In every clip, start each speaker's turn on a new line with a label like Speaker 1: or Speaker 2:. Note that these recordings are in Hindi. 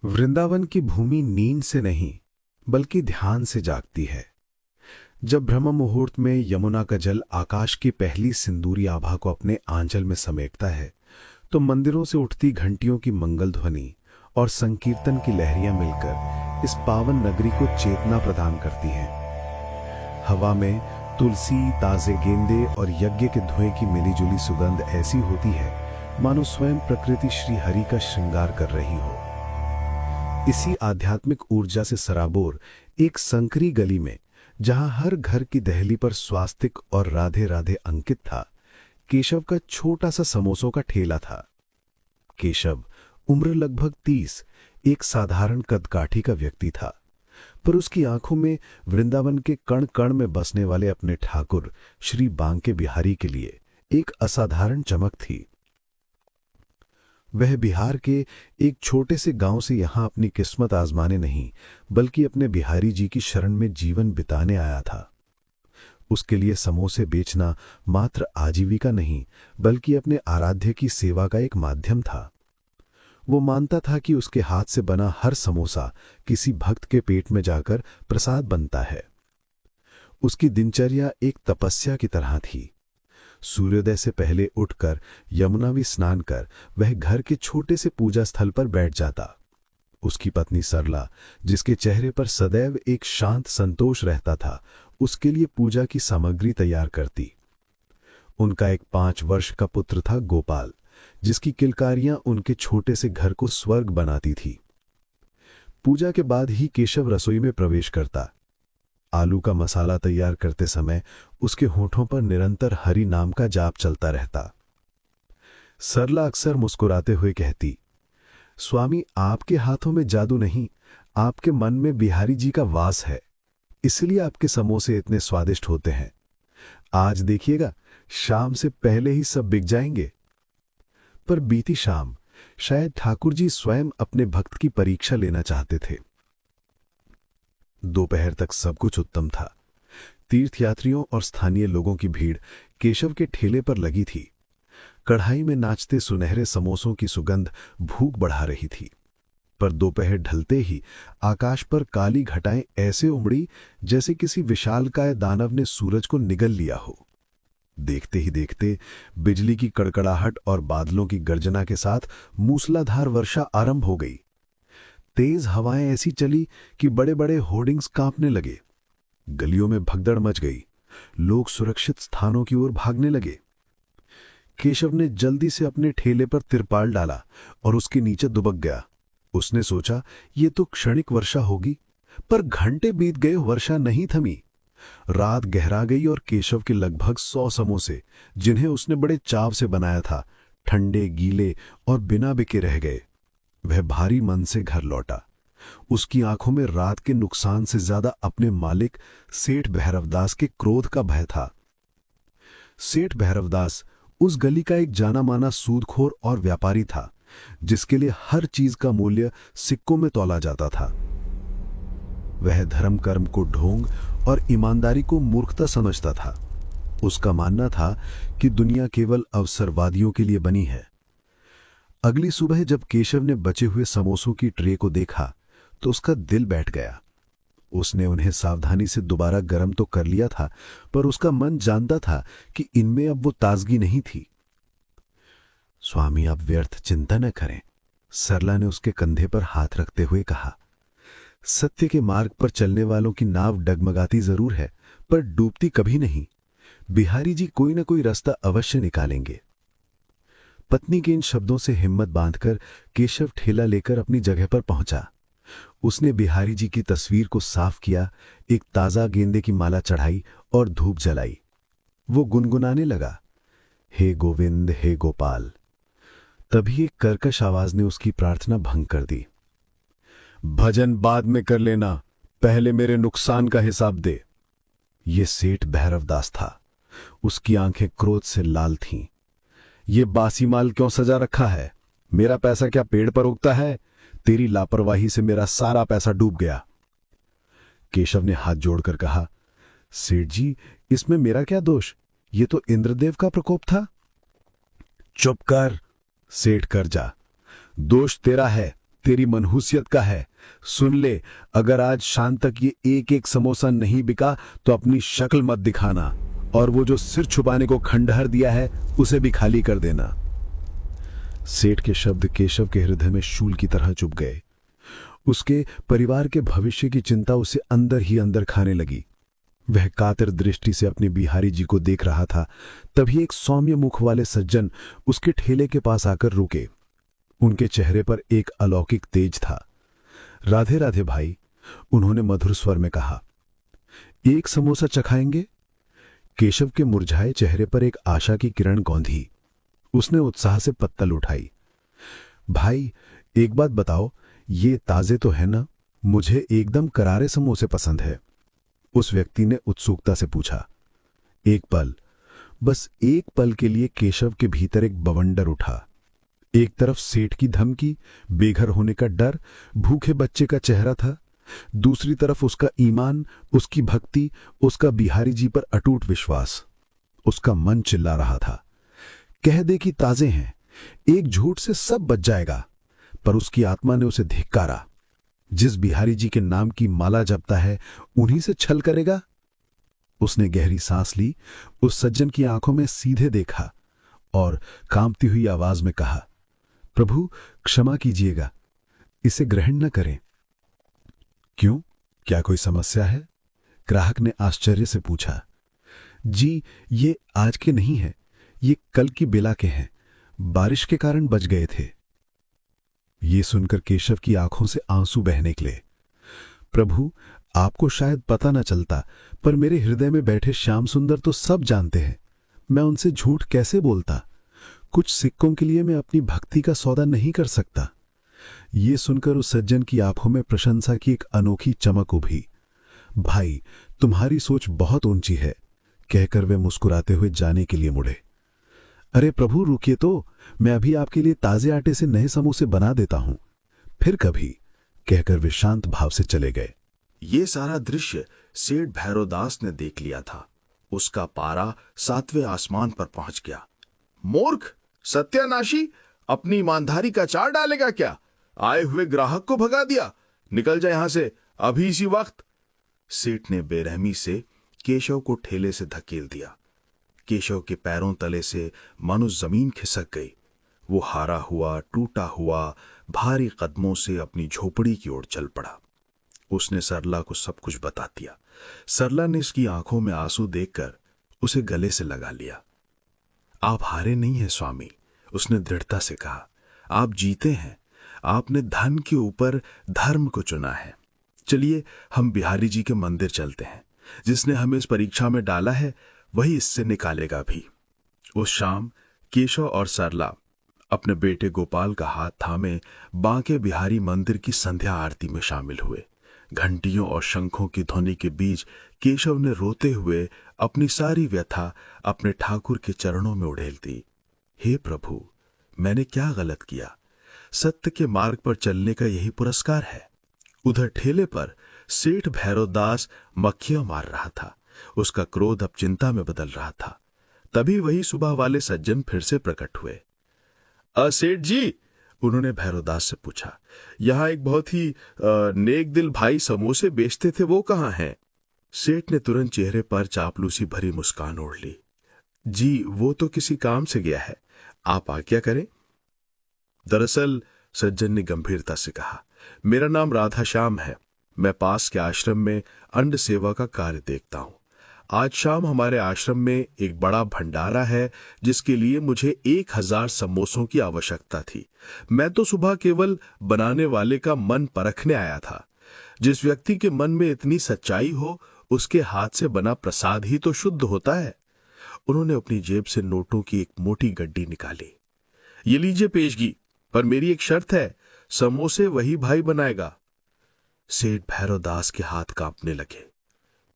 Speaker 1: वृंदावन की भूमि नींद से नहीं बल्कि ध्यान से जागती है। जब ब्रह्म मुहूर्त में यमुना का जल आकाश की पहली सिंदूरी आभा को अपने आंचल में समेटता है, तो मंदिरों से उठती घंटियों की मंगल ध्वनि और संकीर्तन की लहरियां मिलकर इस पावन नगरी को चेतना प्रदान करती हैं। हवा में तुलसी, ताजे गेंदे और यज्ञ के धुएं की मिलीजुली सुगंध ऐसी होती है मानो स्वयं प्रकृति श्री हरि का श्रृंगार कर रही हो। इसी आध्यात्मिक ऊर्जा से सराबोर एक संकरी गली में, जहां हर घर की दहली पर स्वास्तिक और राधे राधे अंकित था, केशव का छोटा सा समोसों का ठेला था। केशव उम्र लगभग 30, एक साधारण कदकाठी का व्यक्ति था, पर उसकी आंखों में वृंदावन के कण कण में बसने वाले अपने ठाकुर श्री बांके बिहारी के लिए एक असाधारण चमक थी। वह बिहार के एक छोटे से गांव से यहां अपनी किस्मत आजमाने नहीं बल्कि अपने बिहारी जी की शरण में जीवन बिताने आया था। उसके लिए समोसे बेचना मात्र आजीविका नहीं बल्कि अपने आराध्य की सेवा का एक माध्यम था। वो मानता था कि उसके हाथ से बना हर समोसा किसी भक्त के पेट में जाकर प्रसाद बनता है। उसकी दिनचर्या एक तपस्या की तरह थी। सूर्योदय से पहले उठकर यमुनावी स्नान कर वह घर के छोटे से पूजा स्थल पर बैठ जाता। उसकी पत्नी सरला, जिसके चेहरे पर सदैव एक शांत संतोष रहता था, उसके लिए पूजा की सामग्री तैयार करती। उनका एक 5 वर्ष का पुत्र था गोपाल, जिसकी किलकारियां उनके छोटे से घर को स्वर्ग बनाती थी। पूजा के बाद ही केशव रसोई में प्रवेश करता। आलू का मसाला तैयार करते समय उसके होठों पर निरंतर हरि नाम का जाप चलता रहता। सरला अक्सर मुस्कुराते हुए कहती, स्वामी, आपके हाथों में जादू नहीं, आपके मन में बिहारी जी का वास है, इसलिए आपके समोसे इतने स्वादिष्ट होते हैं। आज देखिएगा, शाम से पहले ही सब बिक जाएंगे। पर बीती शाम शायद ठाकुर जी स्वयं अपने भक्त की परीक्षा लेना चाहते थे। दोपहर तक सब कुछ उत्तम था। तीर्थयात्रियों और स्थानीय लोगों की भीड़ केशव के ठेले पर लगी थी। कढ़ाई में नाचते सुनहरे समोसों की सुगंध भूख बढ़ा रही थी। पर दोपहर ढलते ही आकाश पर काली घटाएं ऐसे उमड़ी जैसे किसी विशालकाय दानव ने सूरज को निगल लिया हो। देखते ही देखते बिजली की कड़कड़ाहट और बादलों की गर्जना के साथ मूसलाधार वर्षा आरंभ हो गई। तेज हवाएं ऐसी चली कि बड़े बड़े होर्डिंग्स कांपने लगे। गलियों में भगदड़ मच गई। लोग सुरक्षित स्थानों की ओर भागने लगे। केशव ने जल्दी से अपने ठेले पर तिरपाल डाला और उसके नीचे दुबक गया। उसने सोचा, ये तो क्षणिक वर्षा होगी, पर घंटे बीत गए, वर्षा नहीं थमी। रात गहरा गई और केशव के लगभग 100 समोसे, जिन्हें उसने बड़े चाव से बनाया था, ठंडे, गीले और बिना बिके रह गए। वह भारी मन से घर लौटा। उसकी आंखों में रात के नुकसान से ज्यादा अपने मालिक सेठ भैरवदास के क्रोध का भय था। सेठ भैरवदास उस गली का एक जाना माना सूदखोर और व्यापारी था, जिसके लिए हर चीज का मूल्य सिक्कों में तौला जाता था। वह धर्म कर्म को ढोंग और ईमानदारी को मूर्खता समझता था। उसका मानना था कि दुनिया केवल अवसरवादियों के लिए बनी है। अगली सुबह जब केशव ने बचे हुए समोसों की ट्रे को देखा तो उसका दिल बैठ गया। उसने उन्हें सावधानी से दोबारा गर्म तो कर लिया था, पर उसका मन जानता था कि इनमें अब वो ताजगी नहीं थी। स्वामी, आप व्यर्थ चिंता न करें, सरला ने उसके कंधे पर हाथ रखते हुए कहा। सत्य के मार्ग पर चलने वालों की नाव डगमगाती जरूर है, पर डूबती कभी नहीं। बिहारी जी कोई न कोई रास्ता अवश्य निकालेंगे। पत्नी के इन शब्दों से हिम्मत बांधकर केशव ठेला लेकर अपनी जगह पर पहुंचा। उसने बिहारी जी की तस्वीर को साफ किया, एक ताजा गेंदे की माला चढ़ाई और धूप जलाई। वो गुनगुनाने लगा, हे गोविंद, हे गोपाल। तभी एक कर्कश आवाज ने उसकी प्रार्थना भंग कर दी। भजन बाद में कर लेना, पहले मेरे नुकसान का हिसाब दे। ये सेठ भैरवदास था। उसकी आंखें क्रोध से लाल थीं। ये बासी माल क्यों सजा रखा है? मेरा पैसा क्या पेड़ पर उगता है? तेरी लापरवाही से मेरा सारा पैसा डूब गया। केशव ने हाथ जोड़कर कहा, सेठ जी, इसमें मेरा क्या दोष? ये तो इंद्रदेव का प्रकोप था। चुप कर, सेठ कर जा। दोष तेरा है, तेरी मनहूसियत का है। सुन ले, अगर आज शाम तक ये एक एक समोसा नहीं बिका तो अपनी शक्ल मत दिखाना, और वो जो सिर छुपाने को खंडहर दिया है उसे भी खाली कर देना। सेठ के शब्द केशव के हृदय में शूल की तरह चुभ गए। उसके परिवार के भविष्य की चिंता उसे अंदर ही अंदर खाने लगी। वह कातर दृष्टि से अपने बिहारी जी को देख रहा था, तभी एक सौम्य मुख वाले सज्जन उसके ठेले के पास आकर रुके। उनके चेहरे पर एक अलौकिक तेज था। राधे राधे भाई, उन्होंने मधुर स्वर में कहा। एक समोसा चखाएंगे? केशव के मुरझाए चेहरे पर एक आशा की किरण कौंधी। उसने उत्साह से पत्तल उठाई। भाई, एक बात बताओ, ये ताजे तो है ना? मुझे एकदम करारे समोसे पसंद है। उस व्यक्ति ने उत्सुकता से पूछा। एक पल, बस एक पल के लिए केशव के भीतर एक बवंडर उठा। एक तरफ सेठ की धमकी, बेघर होने का डर, भूखे बच्चे का चेहरा था। दूसरी तरफ उसका ईमान, उसकी भक्ति, उसका बिहारी जी पर अटूट विश्वास। उसका मन चिल्ला रहा था, कह दे कि ताजे हैं, एक झूठ से सब बच जाएगा। पर उसकी आत्मा ने उसे धिक्कारा। जिस बिहारी जी के नाम की माला जपता है, उन्हीं से छल करेगा? उसने गहरी सांस ली, उस सज्जन की आंखों में सीधे देखा और कांपती हुई आवाज में कहा, प्रभु क्षमा कीजिएगा, इसे ग्रहण न करें। क्यों, क्या कोई समस्या है? ग्राहक ने आश्चर्य से पूछा। जी, ये आज के नहीं है, ये कल की बेला के हैं, बारिश के कारण बच गए थे। ये सुनकर केशव की आंखों से आंसू बहने निकले। प्रभु, आपको शायद पता न चलता, पर मेरे हृदय में बैठे श्याम सुंदर तो सब जानते हैं। मैं उनसे झूठ कैसे बोलता? कुछ सिक्कों के लिए मैं अपनी भक्ति का सौदा नहीं कर सकता। ये सुनकर उस सज्जन की आंखों में प्रशंसा की एक अनोखी चमक उभरी। भाई, तुम्हारी सोच बहुत ऊंची है, कहकर वे मुस्कुराते हुए जाने के लिए मुड़े। अरे प्रभु रुकिए तो, मैं अभी आपके लिए ताजे आटे से नए समोसे बना देता हूं, फिर कभी, कहकर वे शांत भाव से चले गए।
Speaker 2: ये सारा दृश्य सेठ भैरवदास ने देख लिया था। उसका पारा 7वें आसमान पर पहुंच गया। मूर्ख, सत्यानाशी, अपनी ईमानदारी का चार डालेगा क्या? आए हुए ग्राहक को भगा दिया। निकल जा यहां से, अभी इसी वक्त। सेठ ने बेरहमी से केशव को ठेले से धकेल दिया। केशव के पैरों तले से मानो जमीन खिसक गई। वो हारा हुआ, टूटा हुआ, भारी कदमों से अपनी झोपड़ी की ओर चल पड़ा। उसने सरला को सब कुछ बता दिया। सरला ने इसकी आंखों में आंसू देखकर उसे गले से लगा लिया। आप हारे नहीं हैं स्वामी, उसने दृढ़ता से कहा। आप जीते हैं। आपने धन के ऊपर धर्म को चुना है। चलिए हम बिहारी जी के मंदिर चलते हैं। जिसने हमें इस परीक्षा में डाला है वही इससे निकालेगा भी। उस शाम केशव और सरला अपने बेटे गोपाल का हाथ थामे बांके बिहारी मंदिर की संध्या आरती में शामिल हुए। घंटियों और शंखों की ध्वनि के बीच केशव ने रोते हुए अपनी सारी व्यथा अपने ठाकुर के चरणों में उड़ेल दी। हे प्रभु, मैंने क्या गलत किया? सत्य के मार्ग पर चलने का यही पुरस्कार है। उधर ठेले पर सेठ भैरवदास मक्खियां मार रहा था। उसका क्रोध अब चिंता में बदल रहा था। तभी वही सुबह वाले सज्जन फिर से प्रकट हुए। सेठ जी, उन्होंने भैरवदास से पूछा, यहां एक बहुत ही नेक दिल भाई समोसे बेचते थे, वो कहां हैं? सेठ ने तुरंत चेहरे पर चापलूसी भरी मुस्कान ओढ़ ली। जी, वो तो किसी काम से गया है, आप आज्ञा करें। दरअसल, सज्जन ने गंभीरता से कहा, मेरा नाम राधा श्याम है। मैं पास के आश्रम में अन्न सेवा का कार्य देखता हूं। आज शाम हमारे आश्रम में एक बड़ा भंडारा है, जिसके लिए मुझे 1000 समोसों की आवश्यकता थी। मैं तो सुबह केवल बनाने वाले का मन परखने आया था। जिस व्यक्ति के मन में इतनी सच्चाई हो, उसके हाथ से बना प्रसाद ही तो शुद्ध होता है। उन्होंने अपनी जेब से नोटों की एक मोटी गड्डी निकाली। ये लीजिए पेशगी, पर मेरी एक शर्त है, समोसे वही भाई बनाएगा। सेठ भैरवदास के हाथ कांपने लगे।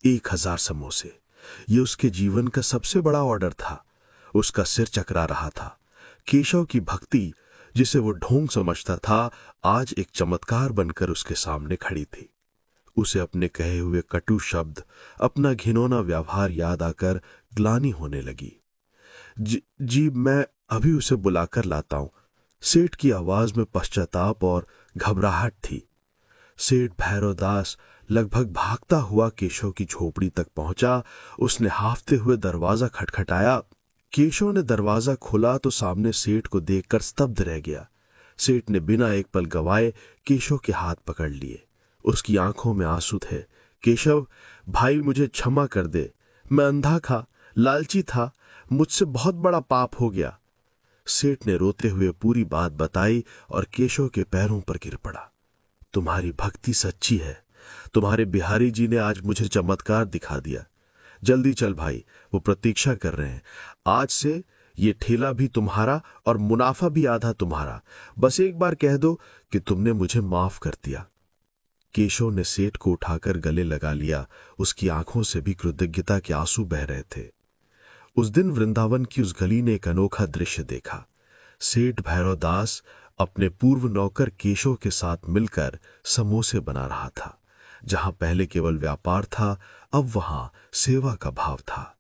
Speaker 2: 1000 समोसे, ये उसके जीवन का सबसे बड़ा ऑर्डर था। उसका सिर चकरा रहा था। केशव की भक्ति, जिसे वो ढोंग समझता था, आज एक चमत्कार बनकर उसके सामने खड़ी थी। उसे अपने कहे हुए कटु शब्द, अपना घिनौना व्यवहार याद आकर ग्लानि होने लगी। जी, मैं अभी उसे बुलाकर लाता हूं। सेठ की आवाज में पश्चाताप और घबराहट थी। सेठ भैरवदास लगभग भागता हुआ केशव की झोपड़ी तक पहुंचा। उसने हाफते हुए दरवाजा खटखटाया। केशव ने दरवाजा खोला तो सामने सेठ को देखकर स्तब्ध रह गया। सेठ ने बिना एक पल गवाए केशव के हाथ पकड़ लिए। उसकी आंखों में आंसू थे। केशव, भाई मुझे क्षमा कर दे, मैं अंधा था, लालची था, मुझसे बहुत बड़ा पाप हो गया। सेठ ने रोते हुए पूरी बात बताई और केशव के पैरों पर गिर पड़ा। तुम्हारी भक्ति सच्ची है। तुम्हारे बिहारी जी ने आज मुझे चमत्कार दिखा दिया। जल्दी चल भाई, वो प्रतीक्षा कर रहे हैं। आज से ये ठेला भी तुम्हारा और मुनाफा भी आधा तुम्हारा। बस एक बार कह दो कि तुमने मुझे माफ कर दिया। केशव ने सेठ को उठाकर गले लगा लिया। उसकी आंखों से भी कृतज्ञता के आंसू बह रहे थे। उस दिन वृंदावन की उस गली ने एक अनोखा दृश्य देखा। सेठ भैरवदास अपने पूर्व नौकर केशव के साथ मिलकर समोसे बना रहा था। जहां पहले केवल व्यापार था, अब वहां सेवा का भाव था।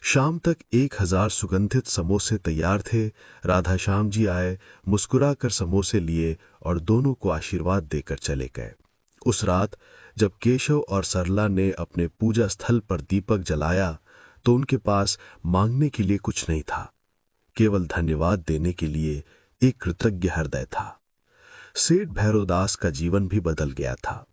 Speaker 2: शाम तक 1000 सुगंधित समोसे तैयार थे। राधा श्याम जी आए, मुस्कुराकर समोसे लिए और दोनों को आशीर्वाद देकर चले गए। उस रात जब केशव और सरला ने अपने पूजा स्थल पर दीपक जलाया तो उनके पास मांगने के लिए कुछ नहीं था, केवल धन्यवाद देने के लिए एक कृतज्ञ हृदय था। सेठ भैरवदास का जीवन भी बदल गया था।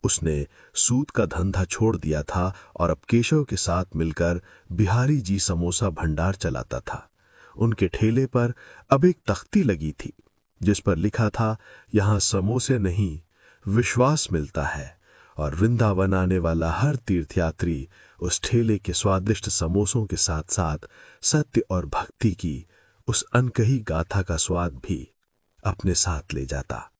Speaker 2: उसने सूद का धंधा छोड़ दिया था और अब केशव के साथ मिलकर बिहारी जी समोसा भंडार चलाता था। उनके ठेले पर अब एक तख्ती लगी थी जिस पर लिखा था, यहां समोसे नहीं विश्वास मिलता है। और वृंदावन आने वाला हर तीर्थयात्री उस ठेले के स्वादिष्ट समोसों के साथ साथ सत्य और भक्ति की उस अनकही गाथा का स्वाद भी अपने साथ ले जाता।